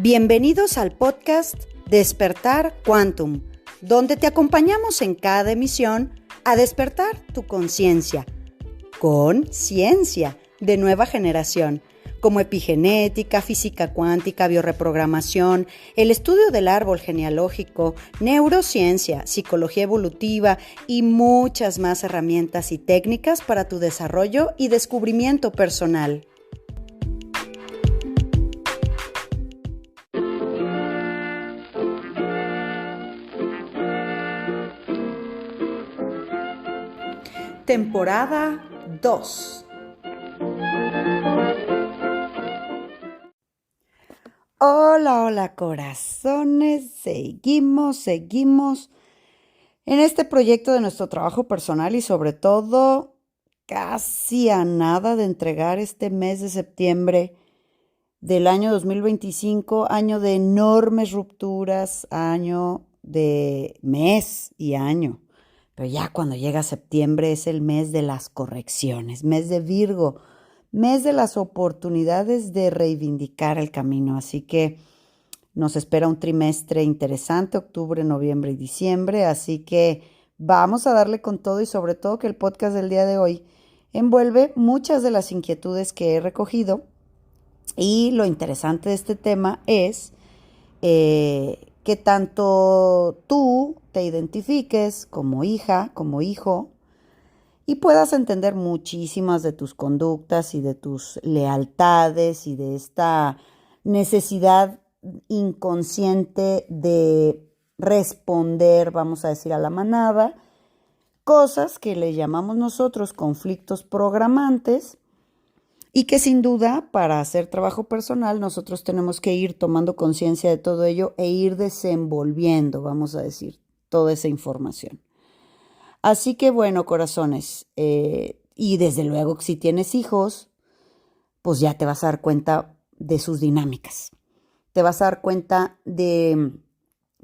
Bienvenidos al podcast Despertar Quantum, donde te acompañamos en cada emisión a despertar tu conciencia con ciencia de nueva generación, como epigenética, física cuántica, biorreprogramación, el estudio del árbol genealógico, neurociencia, psicología evolutiva y muchas más herramientas y técnicas para tu desarrollo y descubrimiento personal. Temporada 2. Hola corazones, seguimos en este proyecto de nuestro trabajo personal y sobre todo casi a nada de entregar este mes de septiembre del año 2025, año de enormes rupturas, año de mes y año. Pero ya cuando llega septiembre es el mes de las correcciones, mes de Virgo, mes de las oportunidades de reivindicar el camino. Así que nos espera un trimestre interesante, octubre, noviembre y diciembre. Así que vamos a darle con todo y sobre todo que el podcast del día de hoy envuelve muchas de las inquietudes que he recogido. Y lo interesante de este tema es que tanto tú te identifiques como hija, como hijo, y puedas entender muchísimas de tus conductas y de tus lealtades y de esta necesidad inconsciente de responder, vamos a decir, a la manada, cosas que le llamamos nosotros conflictos programantes, y que sin duda para hacer trabajo personal nosotros tenemos que ir tomando conciencia de todo ello e ir desenvolviendo, vamos a decir, toda esa información. Así que bueno, corazones, y desde luego que si tienes hijos, pues ya te vas a dar cuenta de sus dinámicas. Te vas a dar cuenta de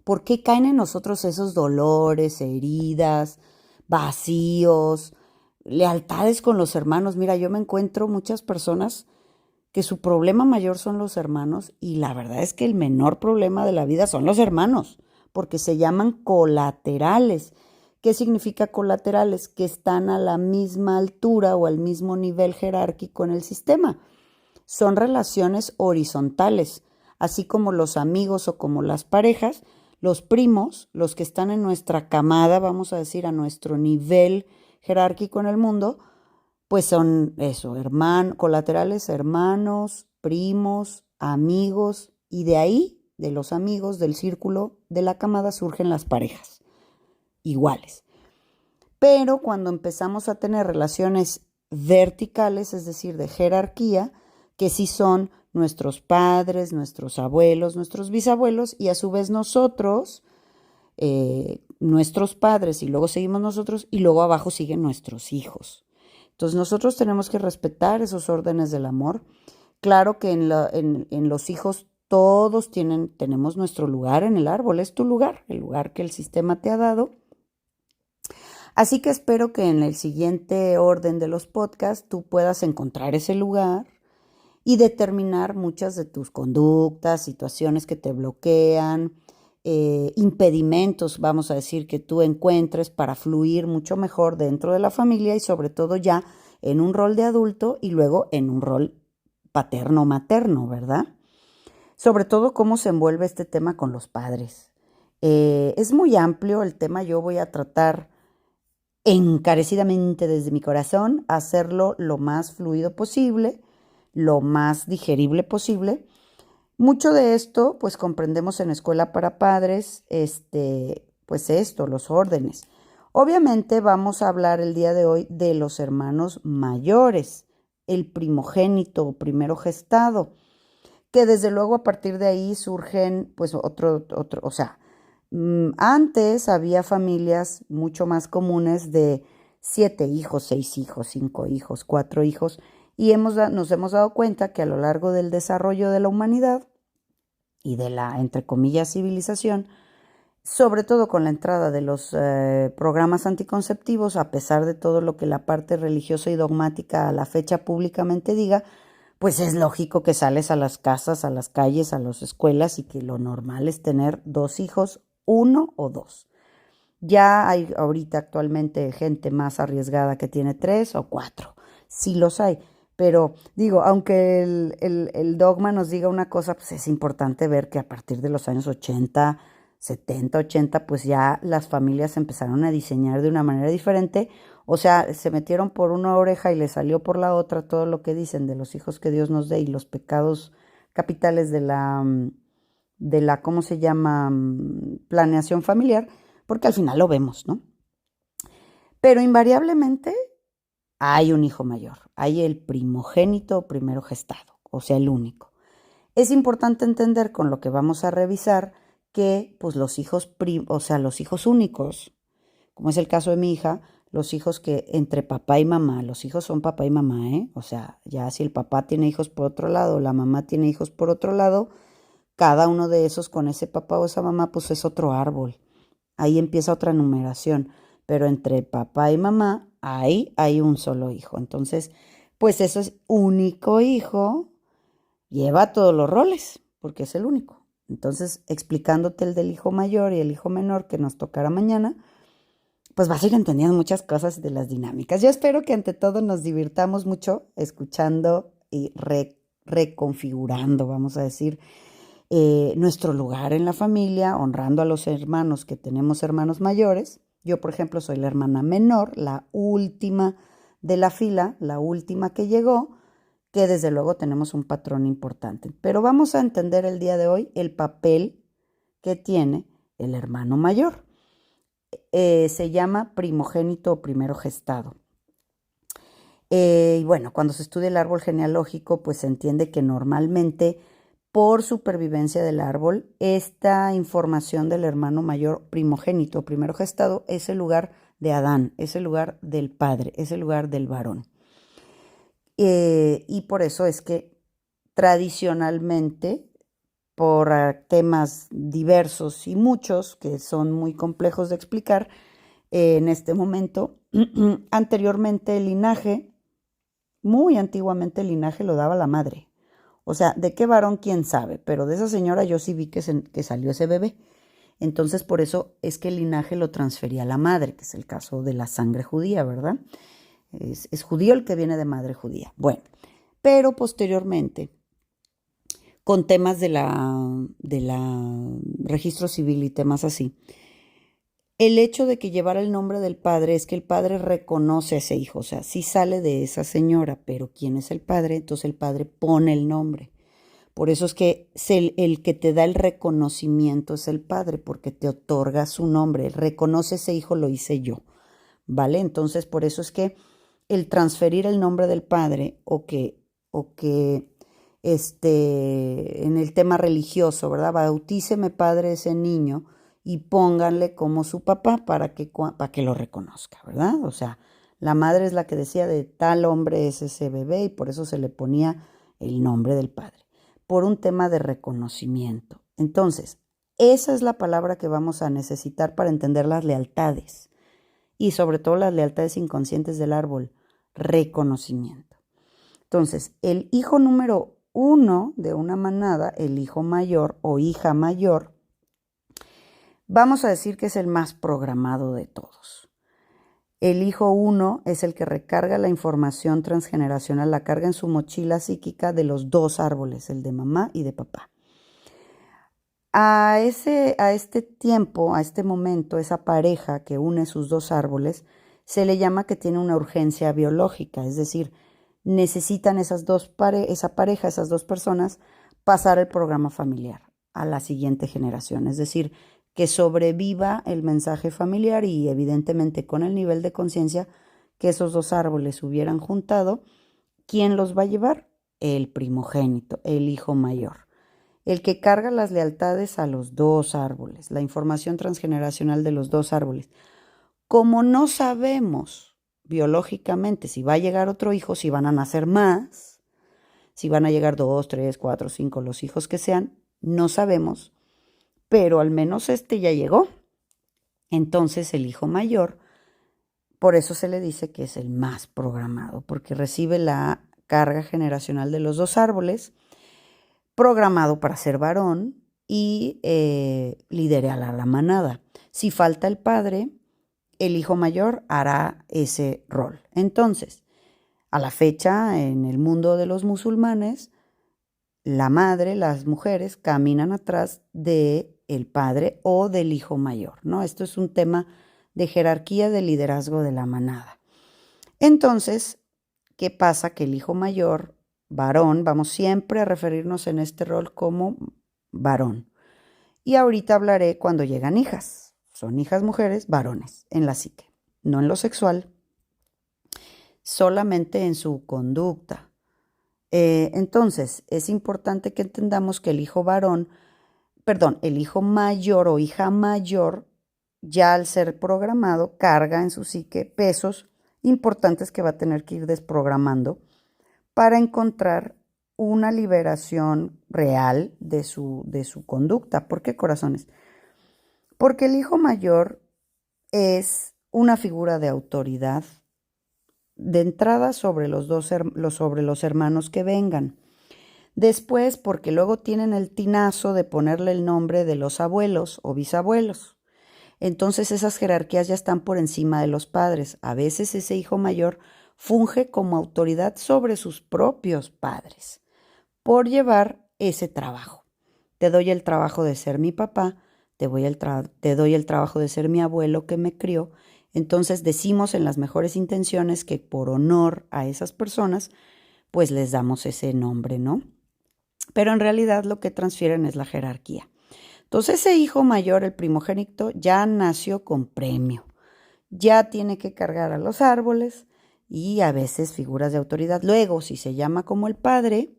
por qué caen en nosotros esos dolores, heridas, vacíos, lealtades con los hermanos. Mira, yo me encuentro muchas personas que su problema mayor son los hermanos y la verdad es que el menor problema de la vida son los hermanos, porque se llaman colaterales. ¿Qué significa colaterales? Que están a la misma altura o al mismo nivel jerárquico en el sistema. Son relaciones horizontales, así como los amigos o como las parejas, los primos, los que están en nuestra camada, vamos a decir, a nuestro nivel jerárquico en el mundo, pues son eso, colaterales, hermanos, primos, amigos, y de ahí, de los amigos, del círculo de la camada, surgen las parejas iguales. Pero cuando empezamos a tener relaciones verticales, es decir, de jerarquía, que sí son nuestros padres, nuestros abuelos, nuestros bisabuelos, y a su vez nosotros, nuestros padres, y luego seguimos nosotros, y luego abajo siguen nuestros hijos. Entonces nosotros tenemos que respetar esos órdenes del amor. Claro que en los hijos todos tenemos nuestro lugar en el árbol, es tu lugar, el lugar que el sistema te ha dado. Así que espero que en el siguiente orden de los podcasts tú puedas encontrar ese lugar y determinar muchas de tus conductas, situaciones que te bloquean, impedimentos, vamos a decir, que tú encuentres para fluir mucho mejor dentro de la familia y sobre todo ya en un rol de adulto y luego en un rol paterno-materno, ¿verdad? Sobre todo cómo se envuelve este tema con los padres. Es muy amplio el tema, yo voy a tratar encarecidamente desde mi corazón hacerlo lo más fluido posible, lo más digerible posible. Mucho de esto, pues comprendemos en Escuela para Padres, pues esto, los órdenes. Obviamente vamos a hablar el día de hoy de los hermanos mayores, el primogénito o primero gestado, que desde luego a partir de ahí surgen, pues antes había familias mucho más comunes de 7 hijos, 6 hijos, 5 hijos, 4 hijos, y nos hemos dado cuenta que a lo largo del desarrollo de la humanidad y de la, entre comillas, civilización, sobre todo con la entrada de los programas anticonceptivos, a pesar de todo lo que la parte religiosa y dogmática a la fecha públicamente diga, pues es lógico que sales a las casas, a las calles, a las escuelas y que lo normal es tener 2 hijos, 1 o 2. Ya hay ahorita actualmente gente más arriesgada que tiene 3 o 4. Sí los hay. Pero digo, aunque el dogma nos diga una cosa, pues es importante ver que a partir de los años 80, 70, 80, pues ya las familias empezaron a diseñar de una manera diferente. O sea, se metieron por una oreja y le salió por la otra todo lo que dicen de los hijos que Dios nos dé y los pecados capitales de la, ¿cómo se llama? Planeación familiar, porque al final lo vemos, ¿no? Pero invariablemente hay un hijo mayor, hay el primogénito o primero gestado, o sea, el único. Es importante entender con lo que vamos a revisar que pues los hijos, o sea, los hijos únicos, como es el caso de mi hija, los hijos que entre papá y mamá, los hijos son papá y mamá, ¿eh? O sea, ya si el papá tiene hijos por otro lado, la mamá tiene hijos por otro lado, cada uno de esos con ese papá o esa mamá, pues es otro árbol. Ahí empieza otra numeración, pero entre papá y mamá, ahí hay un solo hijo. Entonces, pues eso es único hijo, lleva todos los roles, porque es el único. Entonces, explicándote el del hijo mayor y el hijo menor que nos tocará mañana, pues vas a ir entendiendo muchas cosas de las dinámicas. Yo espero que ante todo nos divirtamos mucho escuchando y reconfigurando, vamos a decir, nuestro lugar en la familia, honrando a los hermanos que tenemos hermanos mayores. Yo, por ejemplo, soy la hermana menor, la última de la fila, la última que llegó, que desde luego tenemos un patrón importante. Pero vamos a entender el día de hoy el papel que tiene el hermano mayor. Se llama primogénito o primero gestado. Y bueno, cuando se estudia el árbol genealógico, pues se entiende que normalmente por supervivencia del árbol, esta información del hermano mayor primogénito, primero gestado, es el lugar de Adán, es el lugar del padre, es el lugar del varón. Y por eso es que tradicionalmente, por temas diversos y muchos que son muy complejos de explicar, en este momento, anteriormente el linaje, muy antiguamente el linaje lo daba la madre. O sea, ¿de qué varón quién sabe? Pero de esa señora yo sí vi que salió ese bebé. Entonces, por eso es que el linaje lo transfería a la madre, que es el caso de la sangre judía, ¿verdad? Es judío el que viene de madre judía. Bueno, pero posteriormente, con temas de la registro civil y temas así, el hecho de que llevara el nombre del padre es que el padre reconoce a ese hijo, o sea, sí sale de esa señora, pero ¿quién es el padre? Entonces el padre pone el nombre. Por eso es que el que te da el reconocimiento es el padre, porque te otorga su nombre. Reconoce ese hijo, lo hice yo, ¿vale? Entonces, por eso es que el transferir el nombre del padre o que en el tema religioso, ¿verdad? Bautíceme padre ese niño y pónganle como su papá para que lo reconozca, ¿verdad? O sea, la madre es la que decía de tal hombre es ese bebé y por eso se le ponía el nombre del padre, por un tema de reconocimiento. Entonces, esa es la palabra que vamos a necesitar para entender las lealtades y sobre todo las lealtades inconscientes del árbol, reconocimiento. Entonces, el hijo número 1 de una manada, el hijo mayor o hija mayor, vamos a decir que es el más programado de todos. El hijo 1 es el que recarga la información transgeneracional, la carga en su mochila psíquica de los 2 árboles, el de mamá y de papá. A este tiempo, a este momento, esa pareja que une sus 2 árboles, se le llama que tiene una urgencia biológica, es decir, necesitan esa pareja, esas 2 personas, pasar el programa familiar a la siguiente generación, es decir, que sobreviva el mensaje familiar y evidentemente con el nivel de conciencia que esos 2 árboles hubieran juntado, ¿quién los va a llevar? El primogénito, el hijo mayor, el que carga las lealtades a los 2 árboles, la información transgeneracional de los 2 árboles. Como no sabemos biológicamente si va a llegar otro hijo, si van a nacer más, si van a llegar 2, 3, 4, 5, los hijos que sean, no sabemos, pero al menos este ya llegó. Entonces el hijo mayor, por eso se le dice que es el más programado, porque recibe la carga generacional de los dos árboles, programado para ser varón y liderar a la manada. Si falta el padre, el hijo mayor hará ese rol. Entonces, a la fecha, en el mundo de los musulmanes, la madre, las mujeres, caminan atrás del padre o del hijo mayor, ¿no? Esto es un tema de jerarquía de liderazgo de la manada. Entonces, ¿qué pasa? Que el hijo mayor, varón, vamos siempre a referirnos en este rol como varón. Y ahorita hablaré cuando llegan hijas. Son hijas mujeres, varones, en la psique, no en lo sexual, solamente en su conducta. Entonces, es importante que entendamos que el hijo mayor o hija mayor, ya al ser programado, carga en su psique pesos importantes que va a tener que ir desprogramando para encontrar una liberación real de su conducta. ¿Por qué, corazones? Porque el hijo mayor es una figura de autoridad de entrada sobre sobre los hermanos que vengan. Después, porque luego tienen el tinazo de ponerle el nombre de los abuelos o bisabuelos. Entonces esas jerarquías ya están por encima de los padres. A veces ese hijo mayor funge como autoridad sobre sus propios padres por llevar ese trabajo. Te doy el trabajo de ser mi papá, te doy el trabajo de ser mi abuelo que me crió. Entonces decimos en las mejores intenciones que por honor a esas personas, pues les damos ese nombre, ¿no? Pero en realidad lo que transfieren es la jerarquía. Entonces ese hijo mayor, el primogénito, ya nació con premio. Ya tiene que cargar a los árboles y a veces figuras de autoridad. Luego, si se llama como el padre,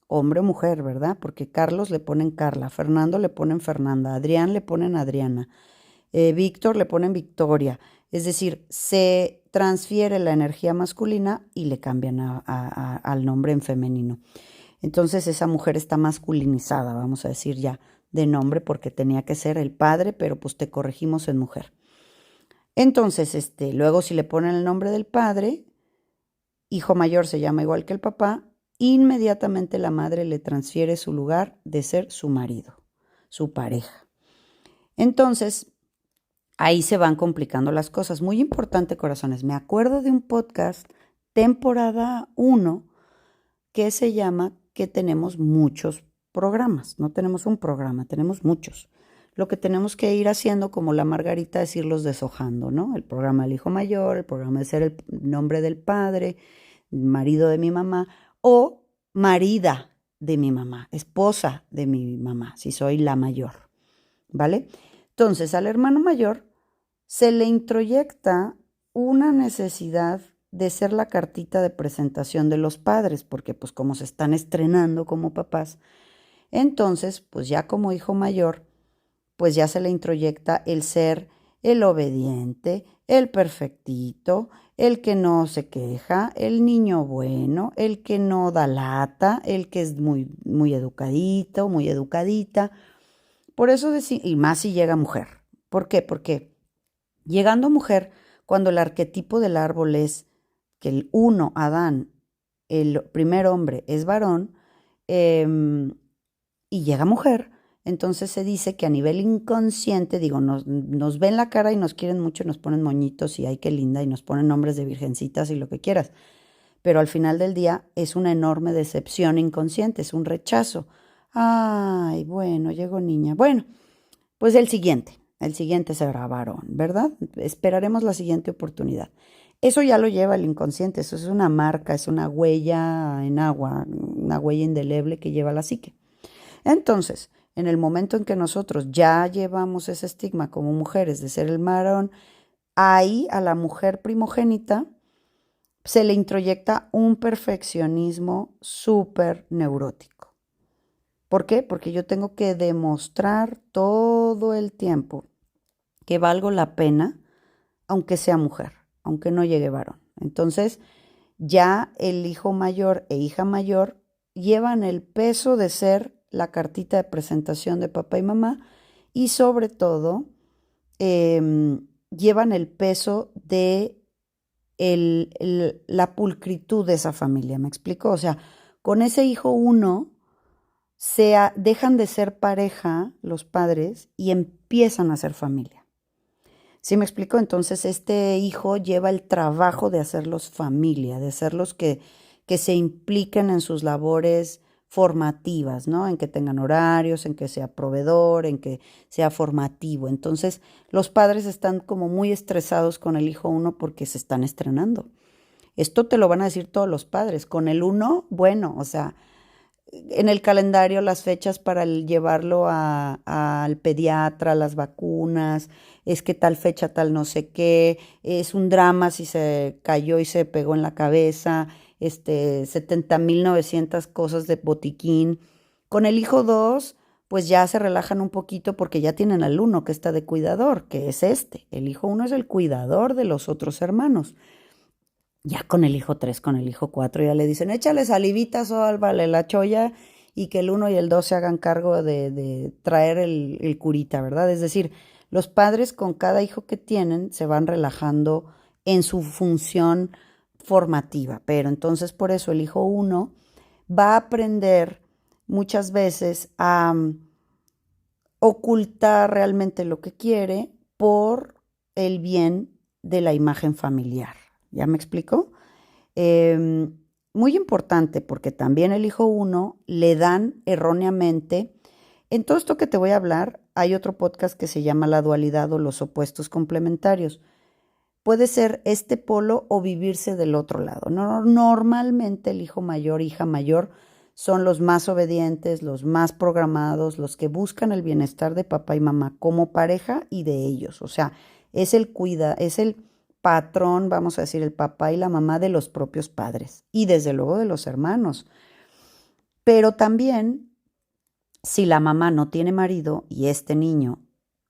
hombre o mujer, ¿verdad? Porque Carlos le ponen Carla, Fernando le ponen Fernanda, Adrián le ponen Adriana, Víctor le ponen Victoria. Es decir, se transfiere la energía masculina y le cambian al nombre en femenino. Entonces esa mujer está masculinizada, vamos a decir ya, de nombre porque tenía que ser el padre, pero pues te corregimos en mujer. Entonces, luego si le ponen el nombre del padre, hijo mayor se llama igual que el papá, inmediatamente la madre le transfiere su lugar de ser su marido, su pareja. Entonces, ahí se van complicando las cosas. Muy importante, corazones. Me acuerdo de un podcast, temporada 1, que se llama que tenemos muchos programas. No tenemos un programa, tenemos muchos. Lo que tenemos que ir haciendo, como la Margarita, es irlos deshojando, ¿no? El programa del hijo mayor, el programa de ser el nombre del padre, marido de mi mamá, o marida de mi mamá, esposa de mi mamá, si soy la mayor, ¿vale? Entonces, al hermano mayor se le introyecta una necesidad de ser la cartita de presentación de los padres, porque pues como se están estrenando como papás, entonces pues ya como hijo mayor, pues ya se le introyecta el ser el obediente, el perfectito, el que no se queja, el niño bueno, el que no da lata, el que es muy, muy educadito, muy educadita. Por eso y más si llega mujer. ¿Por qué? Porque llegando mujer, cuando el arquetipo del árbol es que el uno, Adán, el primer hombre, es varón, y llega mujer, entonces se dice que a nivel inconsciente, digo, nos ven la cara y nos quieren mucho, nos ponen moñitos y ay, qué linda, y nos ponen nombres de virgencitas y lo que quieras. Pero al final del día es una enorme decepción inconsciente, es un rechazo. Ay, bueno, llegó niña. Bueno, pues el siguiente será varón, ¿verdad? Esperaremos la siguiente oportunidad. Eso ya lo lleva el inconsciente, eso es una marca, es una huella en agua, una huella indeleble que lleva la psique. Entonces, en el momento en que nosotros ya llevamos ese estigma como mujeres de ser el varón, ahí a la mujer primogénita se le introyecta un perfeccionismo súper neurótico. ¿Por qué? Porque yo tengo que demostrar todo el tiempo que valgo la pena, aunque sea mujer, aunque no llegue varón. Entonces, ya el hijo mayor e hija mayor llevan el peso de ser la cartita de presentación de papá y mamá y sobre todo llevan el peso de la pulcritud de esa familia, ¿me explico? O sea, con ese hijo uno dejan de ser pareja los padres y empiezan a ser familia. ¿Sí me explico? Entonces este hijo lleva el trabajo de hacerlos familia, de hacerlos que se impliquen en sus labores formativas, ¿no? En que tengan horarios, en que sea proveedor, en que sea formativo. Entonces los padres están como muy estresados con el hijo uno porque se están estrenando. Esto te lo van a decir todos los padres. Con el uno, bueno, o sea, en el calendario las fechas para llevarlo al pediatra, las vacunas, es que tal fecha, tal no sé qué, es un drama si se cayó y se pegó en la cabeza, 70.900 cosas de botiquín. Con el hijo 2 pues ya se relajan un poquito porque ya tienen al uno que está de cuidador, que es este. El hijo uno es el cuidador de los otros hermanos. Ya con el hijo 3, con el hijo 4, ya le dicen, échale salivitas o álvale la cholla y que el uno y el 2 se hagan cargo de traer el curita, ¿verdad? Es decir, los padres con cada hijo que tienen se van relajando en su función formativa, pero entonces por eso el hijo uno va a aprender muchas veces a ocultar realmente lo que quiere por el bien de la imagen familiar. ¿Ya me explico? Muy importante porque también el hijo uno le dan erróneamente. En todo esto que te voy a hablar, hay otro podcast que se llama La dualidad o los opuestos complementarios. Puede ser este polo o vivirse del otro lado. Normalmente el hijo mayor, hija mayor, son los más obedientes, los más programados, los que buscan el bienestar de papá y mamá como pareja y de ellos. O sea, es el patrón, vamos a decir, el papá y la mamá de los propios padres y desde luego de los hermanos. Pero también, si la mamá no tiene marido y este niño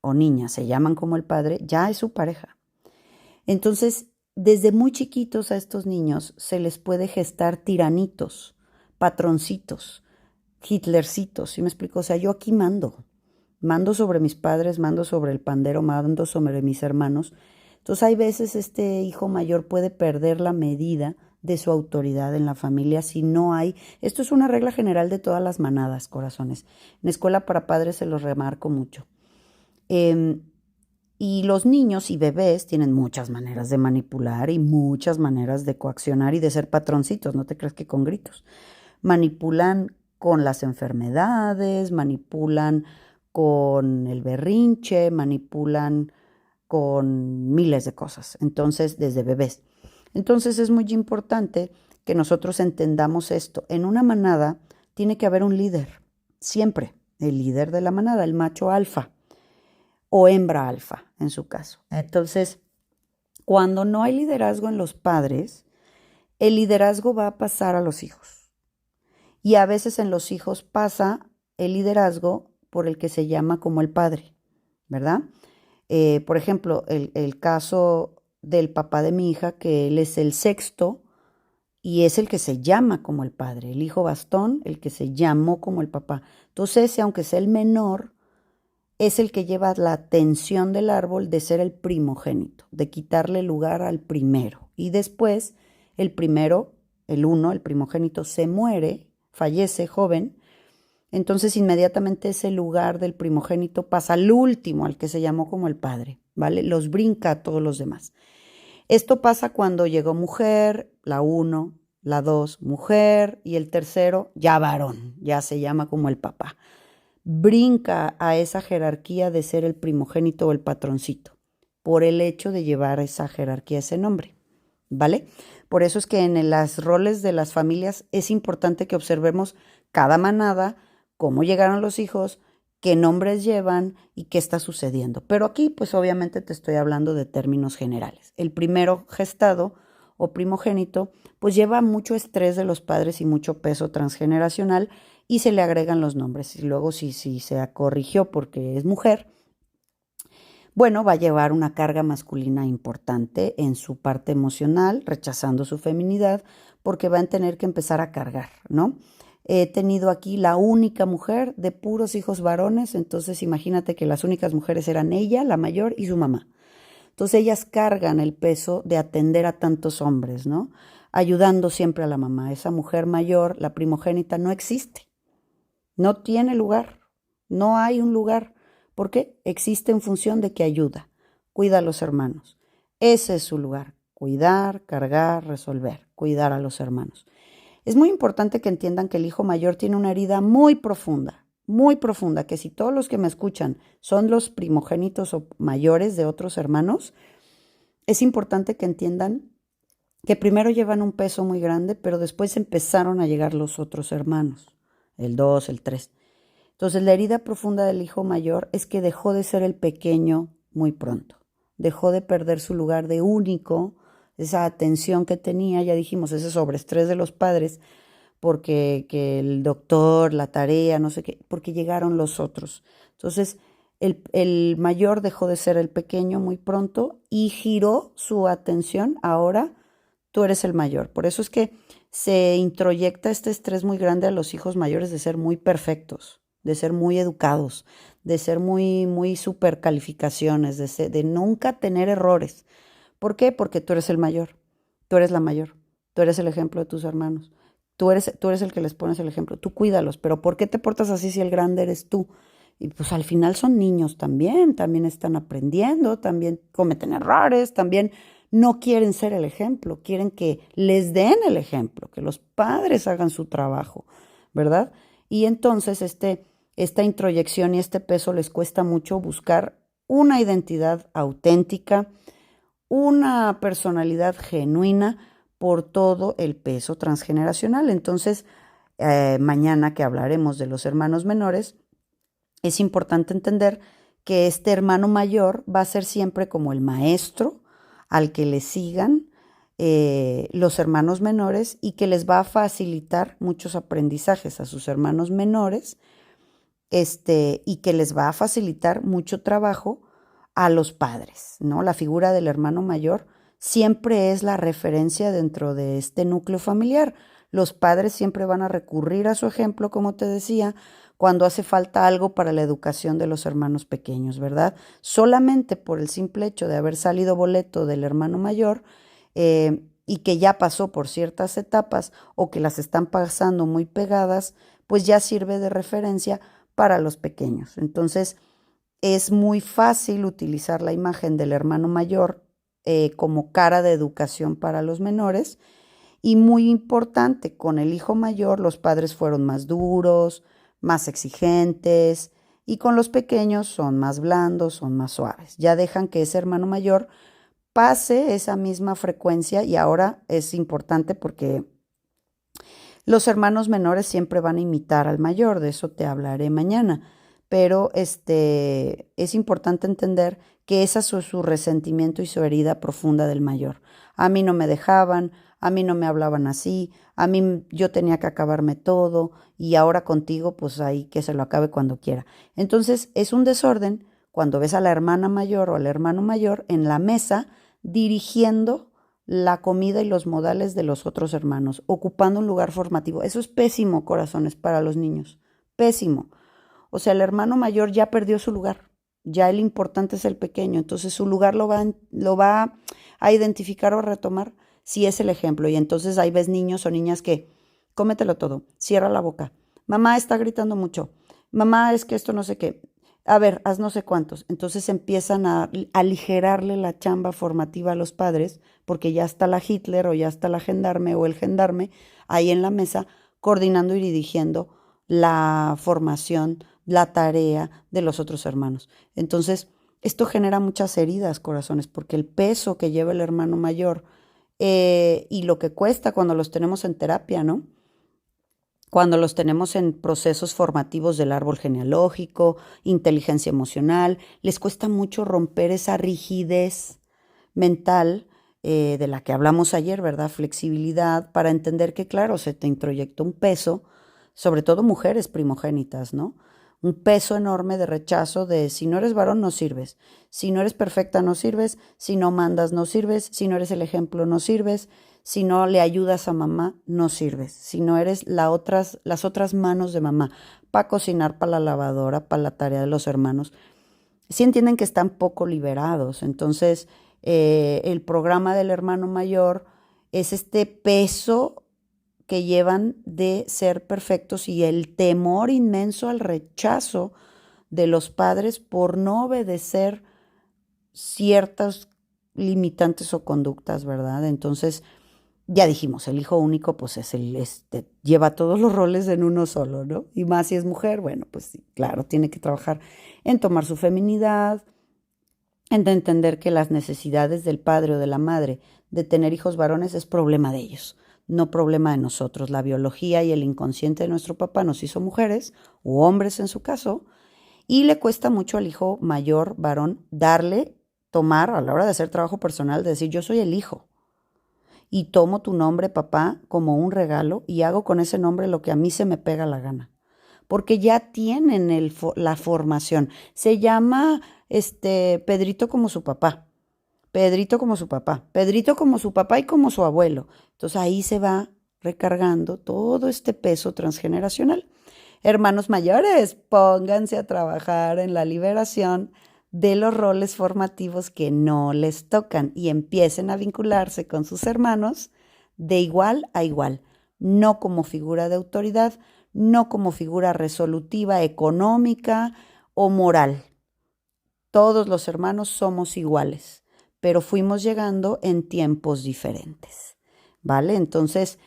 o niña se llaman como el padre, ya es su pareja. Entonces, desde muy chiquitos a estos niños se les puede gestar tiranitos, patroncitos, Hitlercitos, ¿sí me explico? O sea, yo aquí mando sobre mis padres, mando sobre el pandero, mando sobre mis hermanos. Entonces hay veces este hijo mayor puede perder la medida de su autoridad en la familia si no hay, esto es una regla general de todas las manadas, corazones. En escuela para padres se los remarco mucho. Y los niños y bebés tienen muchas maneras de manipular y muchas maneras de coaccionar y de ser patroncitos, no te creas que con gritos. Manipulan con las enfermedades, manipulan con el berrinche, manipulan con miles de cosas, entonces desde bebés. Entonces es muy importante que nosotros entendamos esto. En una manada tiene que haber un líder, siempre, el líder de la manada, el macho alfa o hembra alfa en su caso. Entonces, cuando no hay liderazgo en los padres, el liderazgo va a pasar a los hijos. Y a veces en los hijos pasa el liderazgo por el que se llama como el padre, ¿verdad? Por ejemplo, el caso del papá de mi hija, que él es el sexto y es el que se llama como el padre, el hijo bastón, el que se llamó como el papá. Entonces ese, aunque sea el menor, es el que lleva la atención del árbol de ser el primogénito, de quitarle lugar al primero. Y después el primero, el uno, el primogénito, se muere, fallece joven. Entonces inmediatamente ese lugar del primogénito pasa al último, al que se llamó como el padre, ¿vale? Los brinca a todos los demás. Esto pasa cuando llegó mujer, la 1, la 2, mujer, y el tercero ya varón, ya se llama como el papá. Brinca a esa jerarquía de ser el primogénito o el patroncito, por el hecho de llevar esa jerarquía, ese nombre, ¿vale? Por eso es que en los roles de las familias es importante que observemos cada manada, cómo llegaron los hijos, qué nombres llevan y qué está sucediendo. Pero aquí, pues obviamente te estoy hablando de términos generales. El primero gestado o primogénito, pues lleva mucho estrés de los padres y mucho peso transgeneracional y se le agregan los nombres. Y luego si se corrigió porque es mujer, bueno, va a llevar una carga masculina importante en su parte emocional, rechazando su feminidad, porque van a tener que empezar a cargar, ¿no? He tenido aquí la única mujer de puros hijos varones, entonces imagínate que las únicas mujeres eran ella, la mayor, y su mamá. Entonces ellas cargan el peso de atender a tantos hombres, ¿no? Ayudando siempre a la mamá. Esa mujer mayor, la primogénita, no existe. No tiene lugar. No hay un lugar. ¿Por qué? Existe en función de que ayuda, cuida a los hermanos. Ese es su lugar. Cuidar, cargar, resolver, cuidar a los hermanos. Es muy importante que entiendan que el hijo mayor tiene una herida muy profunda, que si todos los que me escuchan son los primogénitos o mayores de otros hermanos, es importante que entiendan que primero llevan un peso muy grande, pero después empezaron a llegar los otros hermanos, el 2, el 3. Entonces la herida profunda del hijo mayor es que dejó de ser el pequeño muy pronto, dejó de perder su lugar de único, esa atención que tenía, ya dijimos, ese sobreestrés de los padres, porque que el doctor, la tarea, no sé qué, porque llegaron los otros. Entonces, el mayor dejó de ser el pequeño muy pronto y giró su atención, ahora tú eres el mayor. Por eso es que se introyecta este estrés muy grande a los hijos mayores de ser muy perfectos, de ser muy educados, de ser muy super calificaciones, de nunca tener errores. ¿Por qué? Porque tú eres el mayor, tú eres la mayor, tú eres el ejemplo de tus hermanos, tú eres el que les pones el ejemplo, tú cuídalos, pero ¿por qué te portas así si el grande eres tú? Y pues al final son niños también están aprendiendo, también cometen errores, también no quieren ser el ejemplo, quieren que les den el ejemplo, que los padres hagan su trabajo, ¿verdad? Y entonces esta introyección y este peso les cuesta mucho buscar una identidad auténtica, una personalidad genuina por todo el peso transgeneracional. Entonces, mañana que hablaremos de los hermanos menores, es importante entender que este hermano mayor va a ser siempre como el maestro al que le sigan los hermanos menores y que les va a facilitar muchos aprendizajes a sus hermanos menores, y que les va a facilitar mucho trabajo a los padres, ¿no? La figura del hermano mayor siempre es la referencia dentro de este núcleo familiar. Los padres siempre van a recurrir a su ejemplo, como te decía, cuando hace falta algo para la educación de los hermanos pequeños, ¿verdad? Solamente por el simple hecho de haber salido boleto del hermano mayor, y que ya pasó por ciertas etapas o que las están pasando muy pegadas, pues ya sirve de referencia para los pequeños. Entonces, es muy fácil utilizar la imagen del hermano mayor como cara de educación para los menores, y muy importante, con el hijo mayor los padres fueron más duros, más exigentes, y con los pequeños son más blandos, son más suaves. Ya dejan que ese hermano mayor pase esa misma frecuencia, y ahora es importante porque los hermanos menores siempre van a imitar al mayor, de eso te hablaré mañana, pero es importante entender que esa es su resentimiento y su herida profunda del mayor. A mí no me dejaban, a mí no me hablaban así, a mí yo tenía que acabarme todo y ahora contigo pues ahí que se lo acabe cuando quiera. Entonces es un desorden cuando ves a la hermana mayor o al hermano mayor en la mesa dirigiendo la comida y los modales de los otros hermanos, ocupando un lugar formativo. Eso es pésimo, corazones, para los niños. Pésimo. O sea, el hermano mayor ya perdió su lugar. Ya el importante es el pequeño. Entonces su lugar lo va a identificar o retomar si es el ejemplo. Y entonces ahí ves niños o niñas que cómetelo todo, cierra la boca. Mamá está gritando mucho. Mamá, es que esto no sé qué. A ver, haz no sé cuántos. Entonces empiezan a aligerarle la chamba formativa a los padres, porque ya está la Hitler o ya está la gendarme o el gendarme ahí en la mesa coordinando y dirigiendo la formación, la tarea de los otros hermanos. Entonces, esto genera muchas heridas, corazones, porque el peso que lleva el hermano mayor, y lo que cuesta cuando los tenemos en terapia, ¿no? Cuando los tenemos en procesos formativos del árbol genealógico, inteligencia emocional, les cuesta mucho romper esa rigidez mental, de la que hablamos ayer, ¿verdad? Flexibilidad, para entender que, claro, se te introyectó un peso, sobre todo mujeres primogénitas, ¿no? Un peso enorme de rechazo de si no eres varón no sirves, si no eres perfecta no sirves, si no mandas no sirves, si no eres el ejemplo no sirves, si no le ayudas a mamá no sirves, si no eres las otras manos de mamá para cocinar, para la lavadora, para la tarea de los hermanos. Sí entienden que están poco liberados, entonces el programa del hermano mayor es este peso que llevan de ser perfectos y el temor inmenso al rechazo de los padres por no obedecer ciertas limitantes o conductas, ¿verdad? Entonces, ya dijimos, el hijo único, pues lleva todos los roles en uno solo, ¿no? Y más si es mujer, bueno, pues sí, claro, tiene que trabajar en tomar su feminidad, en entender que las necesidades del padre o de la madre de tener hijos varones es problema de ellos, no problema de nosotros. La biología y el inconsciente de nuestro papá nos hizo mujeres, u hombres en su caso, y le cuesta mucho al hijo mayor varón tomar a la hora de hacer trabajo personal, de decir, yo soy el hijo y tomo tu nombre, papá, como un regalo y hago con ese nombre lo que a mí se me pega la gana. Porque ya tienen la formación. Se llama Pedrito como su papá. Pedrito como su papá. Pedrito como su papá y como su abuelo. Entonces ahí se va recargando todo este peso transgeneracional. Hermanos mayores, pónganse a trabajar en la liberación de los roles formativos que no les tocan y empiecen a vincularse con sus hermanos de igual a igual, no como figura de autoridad, no como figura resolutiva, económica o moral. Todos los hermanos somos iguales, pero fuimos llegando en tiempos diferentes, ¿vale? Entonces,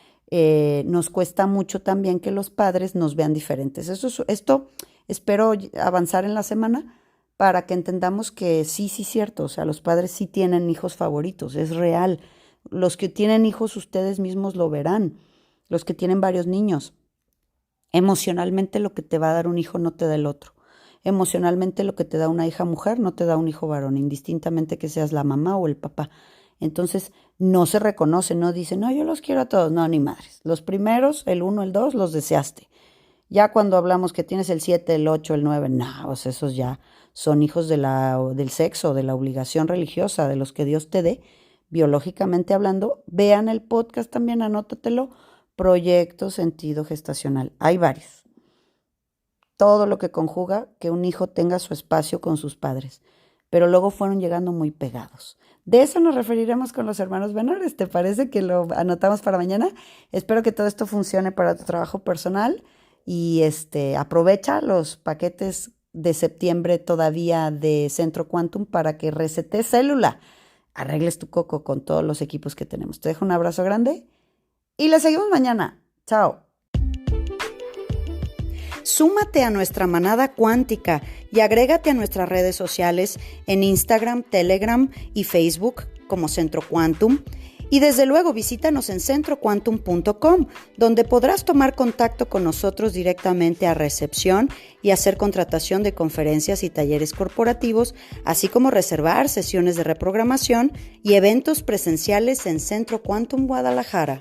nos cuesta mucho también que los padres nos vean diferentes. Esto espero avanzar en la semana para que entendamos que sí, cierto, o sea, los padres sí tienen hijos favoritos, es real. Los que tienen hijos ustedes mismos lo verán, los que tienen varios niños. Emocionalmente lo que te va a dar un hijo no te da el otro. Emocionalmente lo que te da una hija mujer no te da un hijo varón, indistintamente que seas la mamá o el papá. Entonces no se reconoce, no dicen, no, yo los quiero a todos, no, ni madres. Los primeros, el 1, el 2, los deseaste. Ya cuando hablamos que tienes el 7, el 8, el 9, no, pues esos ya son hijos del sexo, de la obligación religiosa, de los que Dios te dé, biológicamente hablando. Vean el podcast también, anótatelo, proyecto sentido gestacional. Hay varios. Todo lo que conjuga que un hijo tenga su espacio con sus padres, pero luego fueron llegando muy pegados. De eso nos referiremos con los hermanos menores. ¿Te parece que lo anotamos para mañana? Espero que todo esto funcione para tu trabajo personal y aprovecha los paquetes de septiembre todavía de Centro Quantum para que resetes célula, arregles tu coco con todos los equipos que tenemos. Te dejo un abrazo grande y la seguimos mañana. Chao. Súmate a nuestra manada cuántica y agrégate a nuestras redes sociales en Instagram, Telegram y Facebook como Centro Quantum. Y desde luego visítanos en centroquantum.com, donde podrás tomar contacto con nosotros directamente a recepción y hacer contratación de conferencias y talleres corporativos, así como reservar sesiones de reprogramación y eventos presenciales en Centro Quantum Guadalajara.